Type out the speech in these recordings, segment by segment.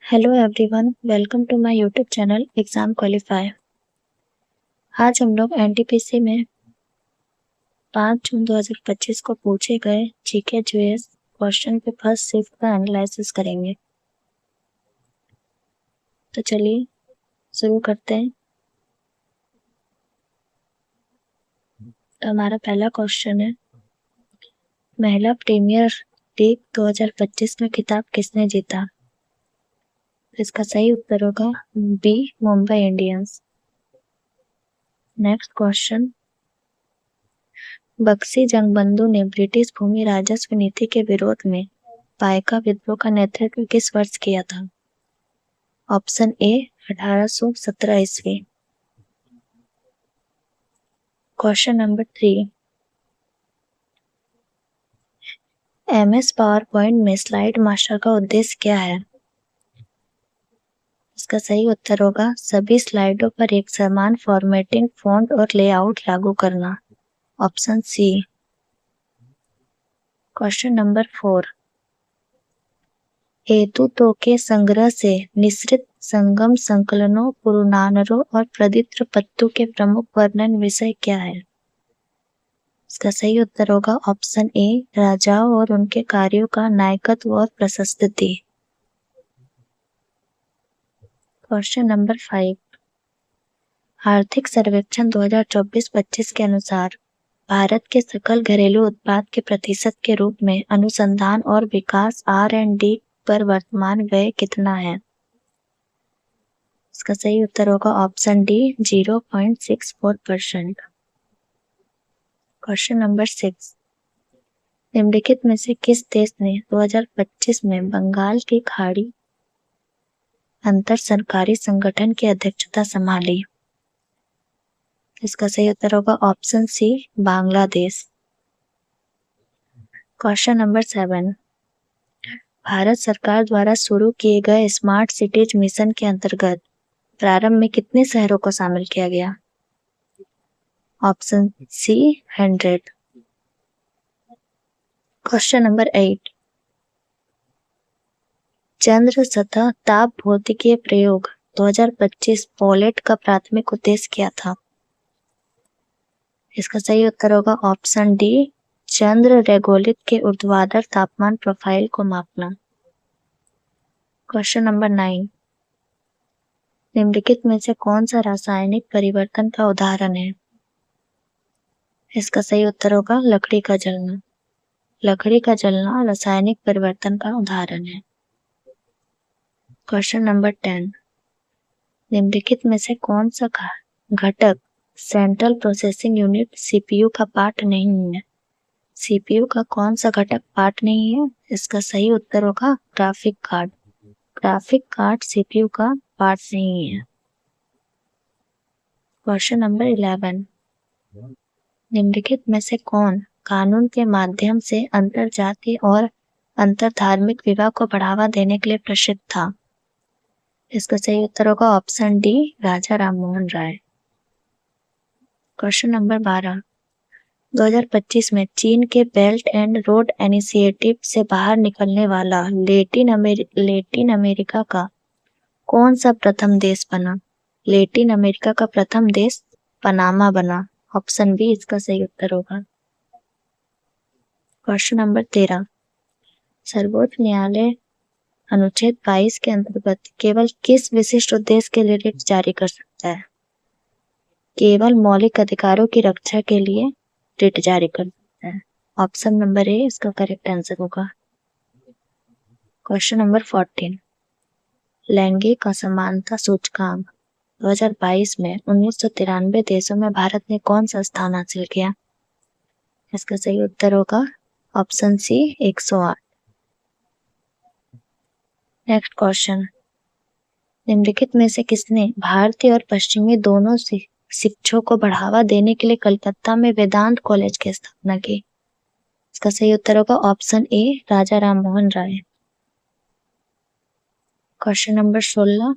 Hello everyone, welcome to my YouTube channel exam qualify. आज हम लोग एनटीपीसी में 5 जून 2025 को पूछे गए GK GS question paper shift का एनालिसिस करेंगे। तो चलिए शुरू करते हैं। तो हमारा पहला क्वेश्चन है, महिला प्रीमियर लीग 2025 में खिताब किसने जीता? इसका सही उत्तर होगा B, Mumbai Indians. Next question, Baxi Jagabandhu ने ब्रिटिश भूमि राजस्व नीति के विरोध में पाइका विद्रोह का नेतृत्व किस वर्ष किया था? ऑप्शन ए 1817 ईस्वी। Question number 3, MS power point में स्लाइड मास्टर का उद्देश्य क्या है? इसका सही उत्तर होगा सभी स्लाइडों पर एक समान फॉर्मेटिंग, फॉन्ट और लेआउट लागू करना। Option C. क्वेश्चन नंबर 4, हेतुतों के संग्रह से निश्रित संगम संकलनों, पुरुनानरों और प्रदित्र पत्तु के प्रमुख वर्णन विषय क्या है? इसका सही उत्तर होगा ऑप्शन ए, राजाओं और उनके कार्यों का नायकत्व और प्रशस्ति। क्वेश्चन नंबर 5, आर्थिक सर्वेक्षण 2024-25 के अनुसार भारत के सकल घरेलू उत्पाद के प्रतिशत के रूप में अनुसंधान और विकास R&D पर वर्तमान व्यय कितना है? इसका सही उत्तर होगा ऑप्शन डी, 0.64%। क्वेश्चन नंबर 6, निम्नलिखित में से किस देश ने 2025 में बंगाल की खाड़ी अंतर सरकारी संगठन की अध्यक्षता संभाली? इसका सही उत्तर होगा option C, Bangladesh. Question number 7, Bharat सरकार द्वारा शुरू किए गए स्मार्ट सिटीज मिशन के अंतर्गत प्रारंभ में कितने शहरों को शामिल किया गया? Option C, 100। क्वेश्चन नंबर 8, चंद्र सतह ताप भौतिकीय प्रयोग 2025 पोलेट का प्राथमिक उद्देश्य क्या था? इसका सही उत्तर होगा ऑप्शन डी, चंद्र रेगोलिथ के ऊर्ध्वाधर तापमान प्रोफाइल को मापना। क्वेश्चन नंबर 9, निम्नलिखित में से कौन सा रासायनिक परिवर्तन का उदाहरण है? इसका सही उत्तर होगा लकड़ी का जलना। लकड़ी का जलना रासायनिक परिवर्तन का उदाहरण है। क्वेश्चन नंबर 10, निम्नलिखित में से कौन सा घटक सेंट्रल प्रोसेसिंग यूनिट सीपीयू का पार्ट नहीं है? सीपीयू का कौन सा घटक पार्ट नहीं है? इसका सही उत्तर होगा graphic card. Graphic card CPU का पार्ट नहीं है। क्वेश्चन नंबर 11, निम्नलिखित में से कौन कानून के माध्यम से अंतरजातीय और अंतरधार्मिक विवाह को बढ़ावा देने के लिए प्रसिद्ध था? इसका सही उत्तर होगा ऑप्शन डी, राजा राममोहन राय। क्वेश्चन नंबर 12, 2025 में चीन के बेल्ट एंड रोड इनिशिएटिव से बाहर निकलने वाला लैटिन अमेरिका का कौन सा प्रथम देश बना? लैटिन अमेरिका का प्रथम देश पनामा बना। ऑप्शन बी इसका सही उत्तर होगा। क्वेश्चन नंबर 13, सर्वोच्च न्यायालय अनुच्छेद 22 के अंतर्गत केवल किस विशिष्ट उद्देश्य के लिए रिट जारी कर सकता है? केवल मौलिक अधिकारों की रक्षा के लिए रिट जारी कर सकता है। ऑप्शन नंबर ए इसका करेक्ट आंसर होगा। क्वेश्चन नंबर 14, लैंगिक असमानता सूचकांक 2022 में 1993 देशों में भारत ने कौन सा स्थान हासिल किया? इसका सही उत्तर होगा ऑप्शन सी, 108। नेक्स्ट क्वेश्चन, निम्नलिखित में से किसने भारतीय और पश्चिमी दोनों शिक्षों को बढ़ावा देने के लिए कलकत्ता में वेदांत कॉलेज की स्थापना की? इसका सही उत्तर होगा option A, Raja Rammohan Roy. Question number 16,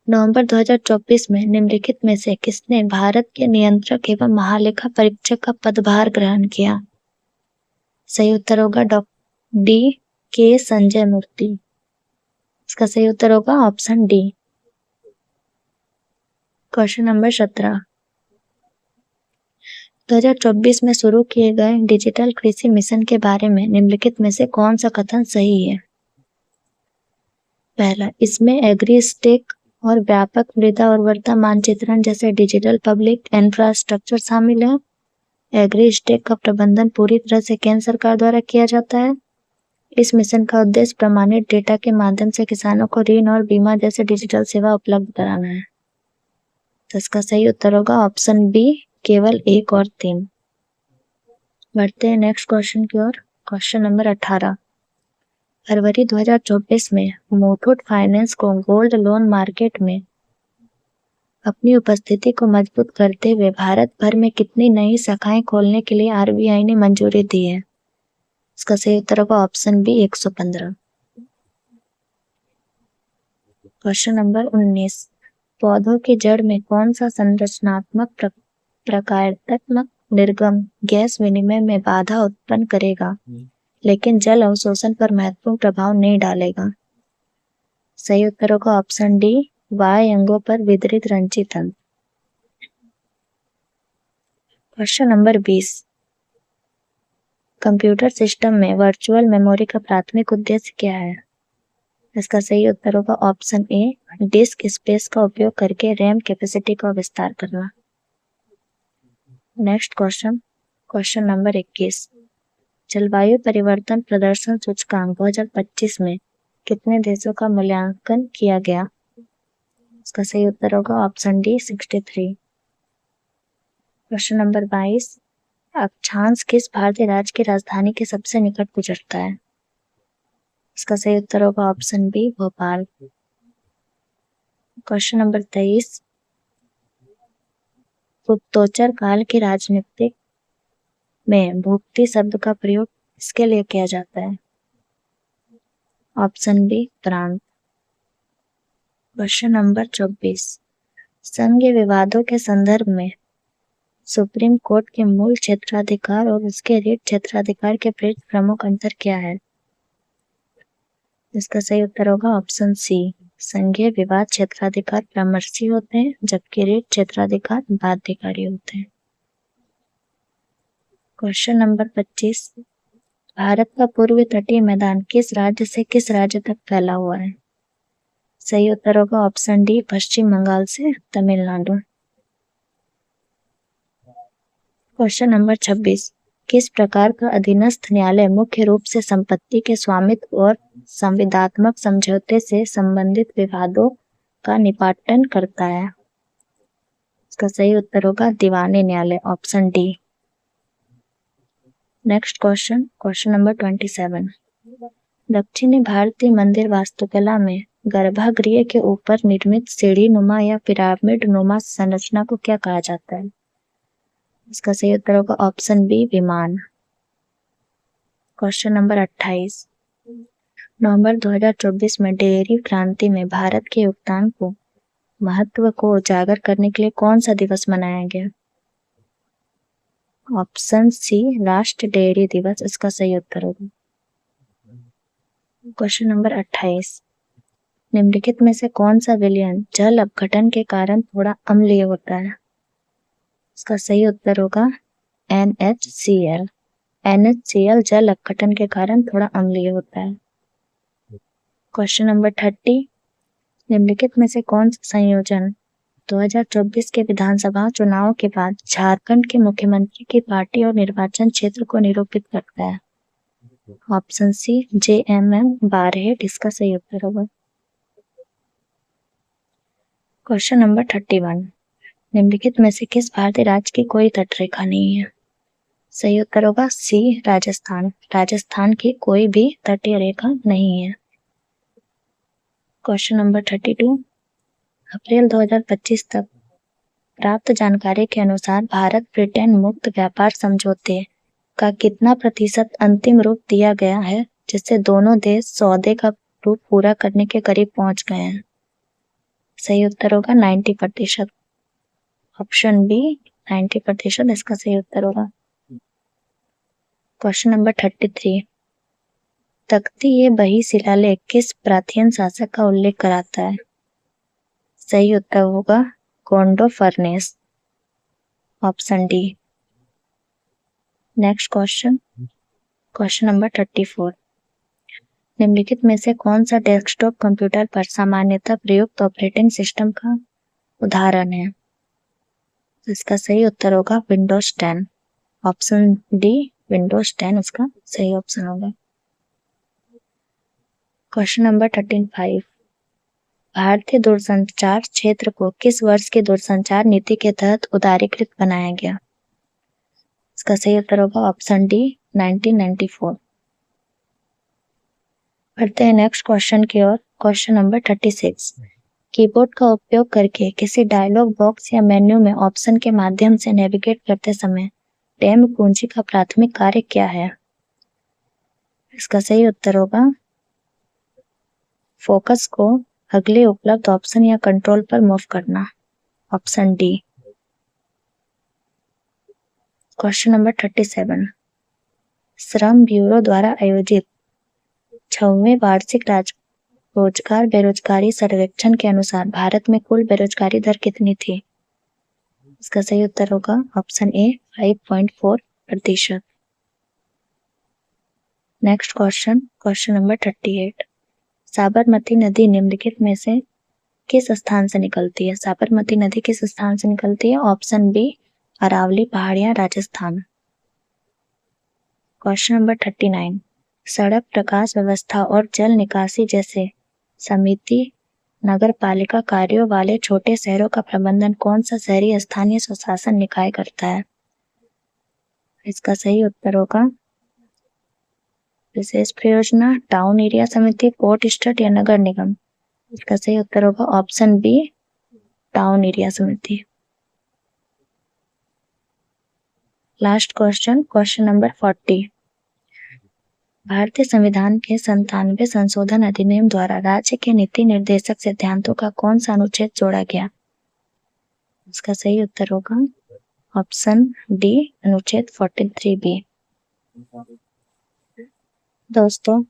नवंबर 2024 में निम्नलिखित में से किसने भारत के नियंत्रक एवं महालेखा परीक्षक का पदभार ग्रहण किया? सही उत्तर होगा डी, के संजय मूर्ति। इसका सही उत्तर होगा ऑप्शन डी। क्वेश्चन नंबर 17, 2024 में शुरू किए गए डिजिटल कृषि मिशन के बारे में निम्नलिखित में से कौन सा कथन सही है? पहला, इसमें एग्रीस्टेक और व्यापक मृदा उर्वरता मानचित्रण जैसे डिजिटल पब्लिक इंफ्रास्ट्रक्चर शामिल है। एग्रीस्टेक का प्रबंधन पूरी तरह से केंद्र सरकार द्वारा किया जाता है। इस मिशन का उद्देश्य प्रमाणित डेटा के माध्यम से किसानों को ऋण और बीमा जैसे डिजिटल सेवा उपलब्ध कराना है। तो इसका सही उत्तर होगा ऑप्शन बी, केवल 1 और 3। बढ़ते हैं नेक्स्ट क्वेश्चन की ओर। क्वेश्चन नंबर 18, फरवरी 2024 में मुथूट फाइनेंस को गोल्ड लोन मार्केट में अपनी उपस्थिति को मजबूत करते हुए भारत भर में कितनी नई शाखाएं खोलने के लिए आरबीआई ने मंजूरी दी है? इसका सही उत्तर होगा ऑप्शन बी, 115। क्वेश्चन नंबर 19, पौधों की जड़ में कौन सा संरचनात्मक प्रकारात्मक निर्गम गैस विनिमय में बाधा उत्पन्न करेगा लेकिन जल अवशोषण पर महत्वपूर्ण प्रभाव नहीं डालेगा? सही उत्तर होगा ऑप्शन डी, वाय अंगों पर वितरित रंचित तंत्र। क्वेश्चन नंबर 20, कंप्यूटर सिस्टम में वर्चुअल मेमोरी का प्राथमिक उद्देश्य क्या है? इसका सही उत्तर होगा ऑप्शन ए, डिस्क स्पेस का उपयोग करके रैम कैपेसिटी का विस्तार करना। नेक्स्ट क्वेश्चन, क्वेश्चन नंबर 21, जलवायु परिवर्तन प्रदर्शन सूचकांक 2025 में कितने देशों का मूल्यांकन किया गया? इसका सही उत्तर होगा ऑप्शन डी, 63। क्वेश्चन नंबर 22, अक्षांश किस भारतीय राज्य की राजधानी के सबसे निकट गुजरता है? इसका सही उत्तर होगा option B, Bhopal. Question number 23, गुप्तोत्तर काल की राजनीति में भुक्ति शब्द का प्रयोग किसके लिए किया जाता है? ऑप्शन बी, प्रांत। क्वेश्चन नंबर 24, संघीय विवादों के संदर्भ में सुप्रीम कोर्ट के मूल क्षेत्राधिकार और उसके रीट क्षेत्राधिकार के बीच प्रमुख अंतर क्या है? इसका सही उत्तर होगा ऑप्शन सी, संघीय विवाद क्षेत्राधिकार परामर्शी होते हैं जबकि रीट क्षेत्राधिकार बाध्यकारी होते हैं। क्वेश्चन नंबर 25, भारत का पूर्वी तटीय मैदान किस राज्य से किस राज्य तक फैला हुआ है? सही उत्तर होगा ऑप्शन डी, पश्चिम बंगाल से तमिलनाडु। क्वेश्चन नंबर 26, किस प्रकार का अधीनस्थ न्यायालय मुख्य रूप से संपत्ति के स्वामित्व और संविदात्मक समझौते से संबंधित विवादों का निपटान करता है? इसका सही उत्तर होगा दीवानी न्यायालय, option D. Next question, question number 27, दक्षिणी भारतीय मंदिर वास्तुकला में गर्भगृह के ऊपर निर्मित सीढ़ी नुमा या पिरामिड नुमा संरचना को क्या कहा जाता है? इसका सही उत्तर होगा ऑप्शन बी, विमान। क्वेश्चन नंबर 28, नवंबर 2024 में डेयरी क्रांति में भारत के योगदान को महत्व को उजागर करने के लिए कौन सा दिवस मनाया गया? ऑप्शन सी, राष्ट्रीय डेयरी दिवस इसका सही उत्तर होगा। क्वेश्चन नंबर 28, निम्नलिखित में से कौन सा विलयन जल अपघटन के कारण थोड़ा अम्लीय होता है? इसका सही उत्तर होगा NaCl। NaCl जल अपघटन के कारण थोड़ा अम्लीय होता है। क्वेश्चन नंबर 30, निम्नलिखित में से कौन सा संयोजन 2024 के विधानसभा चुनाव के बाद झारखंड के मुख्यमंत्री की पार्टी और निर्वाचन क्षेत्र को निरूपित करता है? ऑप्शन सी, JMM बारहेट इसका सही उत्तर होगा। क्वेश्चन नंबर 31, निम्नलिखित में से किस भारतीय राज्य की कोई तटरेखा नहीं है? सही उत्तर होगा सी, राजस्थान। राजस्थान की कोई भी तटीय रेखा नहीं है। क्वेश्चन नंबर 32, अप्रैल 2025 तक प्राप्त जानकारी के अनुसार भारत ब्रिटेन मुक्त व्यापार समझौते का कितना प्रतिशत अंतिम रूप दिया गया है जिससे दोनों देश सौदे का रूप पूरा करने के करीब पहुंच गए हैं? सही उत्तर होगा 90%, ऑप्शन बी, 90% इसका सही उत्तर होगा। क्वेश्चन नंबर 33, तख्ती बही शिलालेख किस प्राचीन शासक का उल्लेख कराता है? सही उत्तर होगा गोंडो फर्नेस, option D. Next question number 34। निम्नलिखित में से कौन सा डेस्कटॉप कंप्यूटर पर सामान्यतः प्रयुक्त ऑपरेटिंग सिस्टम का उदाहरण है? इसका सही उत्तर होगा विंडोज 10, ऑप्शन डी। विंडोज 10 इसका सही ऑप्शन होगा। Question number 35। भारतीय दूरसंचार क्षेत्र को किस वर्ष की दूरसंचार नीति के तहत उदारीकृत बनाया गया? इसका सही उत्तर होगा ऑप्शन डी 1994। बढ़ते हैं नेक्स्ट क्वेश्चन की ओर। Question number 36। कीबोर्ड का उपयोग करके किसी डायलॉग बॉक्स या मेन्यू में ऑप्शन के माध्यम से नेविगेट करते समय टैब कुंजी का प्राथमिक कार्य क्या है? इसका सही उत्तर होगा फोकस को अगले उपलब्ध ऑप्शन या कंट्रोल पर मूव करना, ऑप्शन डी। Question number 37। श्रम ब्यूरो द्वारा आयोजित 6वें वार्षिक रोजगार बेरोजगारी सर्वेक्षण के अनुसार भारत में कुल बेरोजगारी दर कितनी थी? इसका सही उत्तर होगा ऑप्शन ए 5.4%। Next question number 38। साबरमती नदी निम्नलिखित में से किस स्थान से निकलती है? साबरमती नदी किस स्थान से निकलती है? ऑप्शन बी अरावली पहाड़ियां, राजस्थान। Question number 39। सड़क प्रकाश व्यवस्था और जल निकासी जैसे समिति नगर पालिका कार्यों वाले छोटे शहरों का प्रबंधन कौन सा शहरी स्थानीय स्वशासन निकाय करता है? इसका सही उत्तर होगा विशेष परियोजना, टाउन एरिया समिति, पोर्ट स्टेट या नगर निगम। इसका सही उत्तर होगा ऑप्शन बी टाउन एरिया समिति। Last question number 40। भारतीय संविधान के 97 संशोधन अधिनियम द्वारा राज्य के नीति निर्देशक सिद्धांतों का कौन सा अनुच्छेद जोड़ा गया? इसका सही उत्तर होगा ऑप्शन डी अनुच्छेद 43B। दोस्तों,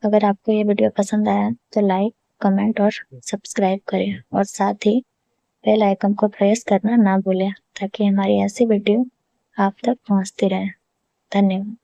अगर आपको ये वीडियो पसंद आया तो लाइक, कमेंट और सब्सक्राइब करें और साथ ही बेल आइकन को प्रेस करना ना भूलें ताकि हमारी ऐसी वीडियो आप तक पहुंचती रहे। धन्यवाद।